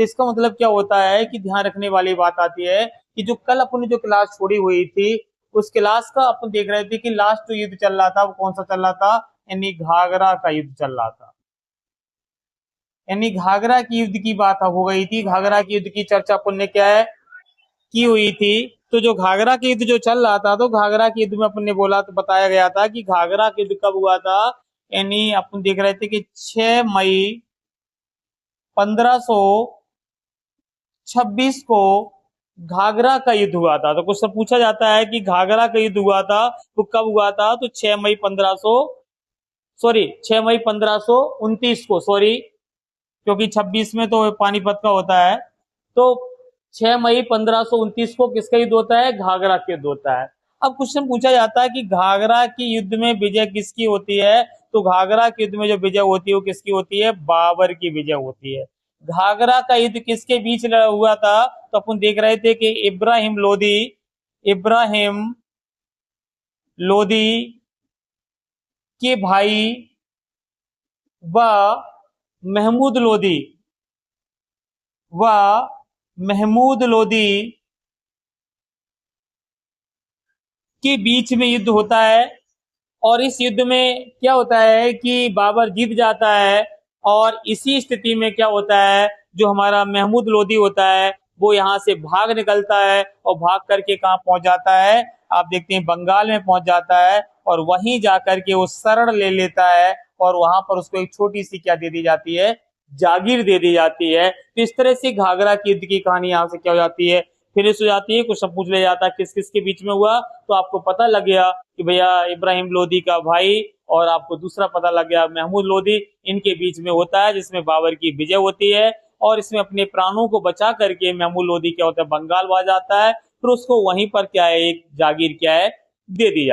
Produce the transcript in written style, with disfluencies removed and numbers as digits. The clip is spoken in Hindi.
तो इसका मतलब क्या होता है कि ध्यान रखने वाली बात आती है कि जो कल अपनी जो क्लास छोड़ी हुई थी उस क्लास का अपन देख रहे थे कि लास्ट जो युद्ध चल रहा था वो कौन सा चल रहा था, यानी घाघरा का युद्ध चल रहा था। यानी घाघरा की युद्ध की बात हो गई थी, घाघरा की युद्ध की चर्चा अपन ने क्या है की हुई थी। तो जो घाघरा के युद्ध जो चल रहा था, तो घाघरा के युद्ध में अपन ने बोला तो बताया गया था कि घाघरा के युद्ध कब हुआ था, यानी अपन देख रहे थे कि 6 मई 1526 को घाघरा का युद्ध हुआ था। तो क्वेश्चन पूछा जाता है कि घाघरा का युद्ध हुआ था तो कब हुआ था, तो 6 मई 1529 को, सॉरी क्योंकि 26 में तो पानीपत का होता है। तो 6 मई 1529 को किसका युद्ध होता है, घाघरा का युद्ध होता है। अब क्वेश्चन पूछा जाता है कि घाघरा की युद्ध में विजय किसकी होती है, तो घाघरा के युद्ध में जो विजय होती है वो किसकी होती है, बाबर की विजय होती है। घाघरा का युद्ध किसके बीच हुआ था, तो अपन देख रहे थे कि इब्राहिम लोदी के भाई व व महमूद लोदी के बीच में युद्ध होता है। और इस युद्ध में क्या होता है कि बाबर जीत जाता है। और इसी स्थिति में क्या होता है, जो हमारा महमूद लोदी होता है वो यहाँ से भाग निकलता है और भाग करके कहाँ पहुंच जाता है, आप देखते हैं बंगाल में पहुंच जाता है। और वहीं जाकर के वो शरण ले लेता है और वहां पर उसको एक छोटी सी क्या दे दी जाती है, जागीर दे दी जाती है। तो इस तरह से घाघरा की युद्ध की कहानी यहाँ से क्या हो जाती है, फिनिश हो जाती है। क्वेश्चन पूछ लिया जाता है किस किस के बीच में हुआ, तो आपको पता लग गया कि भैया इब्राहिम लोदी का भाई, और आपको दूसरा पता लग गया महमूद लोदी, इनके बीच में होता है जिसमें बाबर की विजय होती है। और इसमें अपने प्राणों को बचा करके महमूद लोदी क्या होता है, बंगाल आ जाता है। फिर उसको वहीं पर क्या है, एक जागीर क्या है दे दी जाती है।